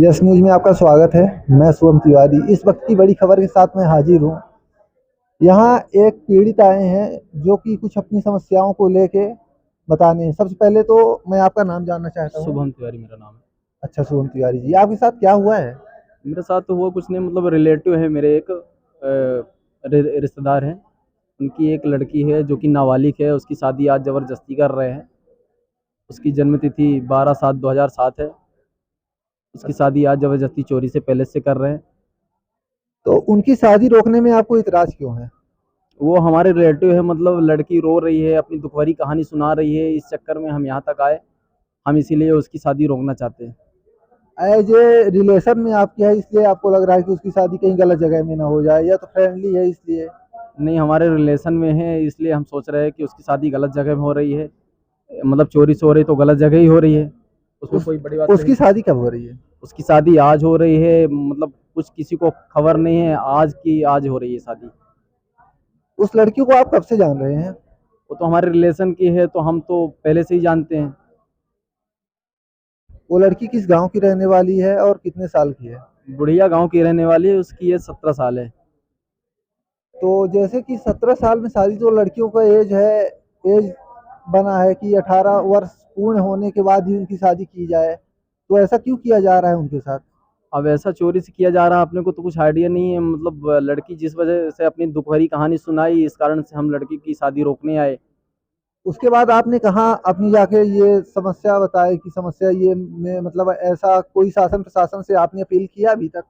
Yes news में आपका स्वागत है। मैं शुभम तिवारी इस वक्त की बड़ी खबर के साथ मैं हाजिर हूँ। यहाँ एक पीड़ित आए हैं जो कि कुछ अपनी समस्याओं को लेके बताने हैं। सबसे पहले तो मैं आपका नाम जानना चाहता हूँ। शुभम तिवारी मेरा नाम है। अच्छा, शुभम तिवारी जी, आपके साथ क्या हुआ है? मेरे साथ तो हुआ कुछ नहीं, मतलब रिलेटिव है मेरे, एक रिश्तेदार हैं। उनकी एक लड़की है जो कि नाबालिग है, उसकी शादी आज ज़बरदस्ती कर रहे हैं। उसकी जन्म तिथि 12/7/2007 है। उसकी शादी आज ज़बरदस्ती चोरी से पैलेस से कर रहे हैं। तो उनकी शादी रोकने में आपको इतराज क्यों है? वो हमारे रिलेटिव है, मतलब लड़की रो रही है, अपनी दुख भरी कहानी सुना रही है, इस चक्कर में हम यहाँ तक आए। हम इसीलिए उसकी शादी रोकना चाहते हैं। एज ए रिलेशन में आपकी है इसलिए आपको लग रहा है कि उसकी शादी कहीं गलत जगह में ना हो जाए, या तो फ्रेंडली है इसलिए? नहीं, हमारे रिलेशन में है इसलिए हम सोच रहे हैं कि उसकी शादी गलत जगह में हो रही है। मतलब चोरी से हो रही तो गलत जगह ही हो रही है, उसमें उस कोई बड़ी बात नहीं। उसकी शादी कब हो रही है? उसकी शादी आज हो रही है, मतलब कुछ किसी को खबर नहीं है, आज की आज हो रही है शादी। उस लड़की को आप कब से जान रहे हैं? वो तो हमारे रिलेशन की है, तो हम तो पहले से ही जानते हैं। वो लड़की किस गांव की रहने वाली है और कितने साल की है? बुढ़िया गांव की रहने वाली है, उसकी एज 17 साल है। तो जैसे कि 17 साल में शादी, तो लड़कियों का एज है, एज बना है कि 18 वर्ष पूर्ण होने के बाद ही उनकी शादी की जाए। तो ऐसा क्यों किया जा रहा है उनके साथ? अब ऐसा चोरी से किया जा रहा है, अपने को तो कुछ आइडिया नहीं है। मतलब लड़की जिस वजह से अपनी दुख भरी कहानी सुनाई, इस कारण से हम लड़की की शादी रोकने आए। उसके बाद आपने कहाँ अपनी जाके ये समस्या बताई कि समस्या ये में मतलब ऐसा कोई शासन प्रशासन से आपने अपील किया अभी तक?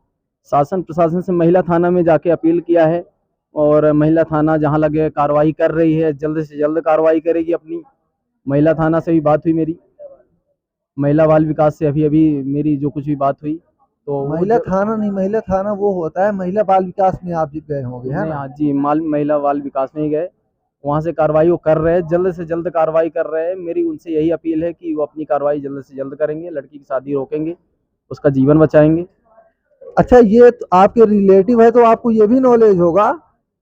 शासन प्रशासन से महिला थाना में जाके अपील किया है, और महिला थाना जहाँ लगे कार्रवाई कर रही है, जल्द से जल्द कार्रवाई करेगी अपनी। महिला थाना से भी बात हुई मेरी, महिला बाल विकास से अभी अभी मेरी जो कुछ भी बात हुई, तो वो महिला थाना नहीं, महिला थाना वो होता है, महिला बाल विकास में आप गए होंगे, है नहीं, ना? हाँ जी, महिला बाल विकास में ही गए। वहाँ से कार्रवाई वो कर रहे हैं, जल्द से जल्द कार्रवाई कर रहे हैं। मेरी उनसे यही अपील है कि वो अपनी कार्रवाई जल्द से जल्द करेंगे, लड़की की शादी रोकेंगे, उसका जीवन बचाएंगे। अच्छा, ये तो आपके रिलेटिव है तो आपको ये भी नॉलेज होगा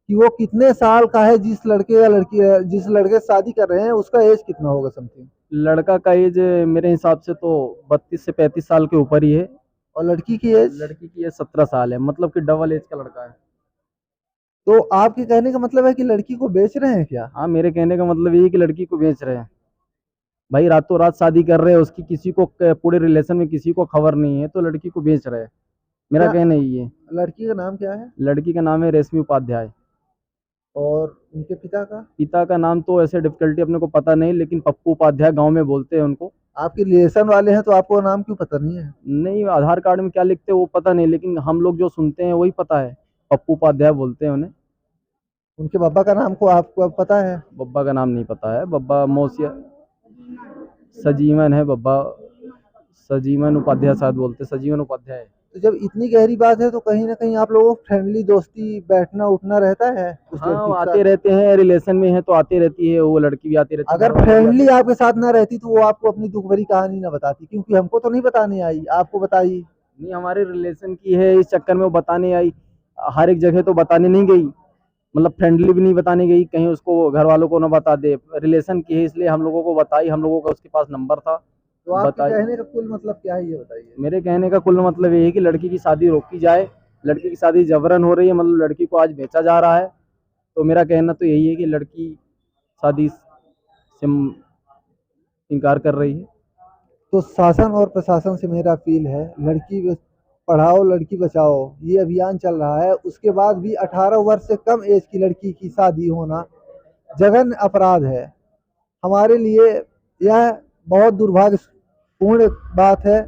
कि वो कितने साल का है, जिस लड़के या लड़की जिस लड़के से शादी कर रहे हैं उसका एज कितना होगा समथिंग? लड़का का एज मेरे हिसाब से तो 32 से 35 साल के ऊपर ही है। और लड़की की एज? लड़की की एज 17 साल है, मतलब कि डबल एज का लड़का है। तो आपके कहने का मतलब है कि लड़की को बेच रहे हैं क्या? हाँ, मेरे कहने का मतलब ये है कि लड़की को बेच रहे हैं। भाई रातों रात शादी कर रहे हैं, उसकी किसी को पूरे रिलेशन में किसी को खबर नहीं है, तो लड़की को बेच रहे हैं। मेरा क्या? कहना यही है। लड़की का नाम क्या है? लड़की का नाम है रेशमी उपाध्याय। और उनके पिता का? पिता का नाम तो ऐसे डिफिकल्टी अपने को पता नहीं, लेकिन पप्पू उपाध्याय गांव में बोलते हैं उनको। आपके रिलेशन वाले हैं तो आपको नाम क्यों पता नहीं है? नहीं, आधार कार्ड में क्या लिखते हैं वो पता नहीं, लेकिन हम लोग जो सुनते हैं वही पता है। पप्पू उपाध्याय बोलते हैं उन्हें। उनके पापा का नाम को आपको अब पता है? बब्बा का नाम नहीं पता है। बब्बा मौसिया सजीवन है बब्बा। सजीवन उपाध्याय शायद बोलते, सजीवन उपाध्याय। तो जब इतनी गहरी बात है तो कहीं ना कहीं आप लोगों को फ्रेंडली दोस्ती बैठना उठना रहता है उस हाँ, वो लड़की के साथ? आते रहते हैं, रिलेशन में है तो आती रहती है, वो लड़की भी आती रहती है, घर अगर वाले भी आते फ्रेंडली रहते आपके साथ ना रहती तो वो आपको अपनी दुख भरी कहानी ना बताती, क्योंकि हमको तो नहीं बताने आई, आपको बताई। हैं। नहीं, हमारे रिलेशन की है, इस चक्कर में वो बताने आई। हर एक जगह तो बताने नहीं गई, मतलब फ्रेंडली भी नहीं बताने गई, कहीं उसको घर वालों को ना बता दे। रिलेशन की है इसलिए हम लोगों को बताई, हम लोगों का उसके पास नंबर था। तो आपके बताई। कहने का कुल मतलब क्या है ये बताइए? मेरे कहने का कुल मतलब ये है कि लड़की की शादी रोकी जाए। लड़की की शादी जबरन हो रही है, मतलब लड़की को आज बेचा जा रहा है। तो मेरा कहना तो यही है कि लड़की शादी से इनकार कर रही है। तो शासन और प्रशासन से मेरा अपील है, पढ़ाओ लड़की बचाओ ये अभियान चल रहा है, उसके बाद भी 18 वर्ष से कम एज की लड़की की शादी होना जघन्य अपराध है। हमारे लिए यह बहुत दुर्भाग्यपूर्ण बात है।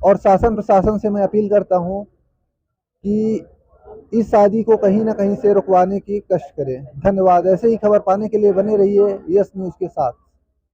और शासन प्रशासन से मैं अपील करता हूँ कि इस शादी को कहीं ना कहीं से रुकवाने की कष्ट करें। धन्यवाद। ऐसे ही खबर पाने के लिए बने रहिए यस न्यूज़ के साथ।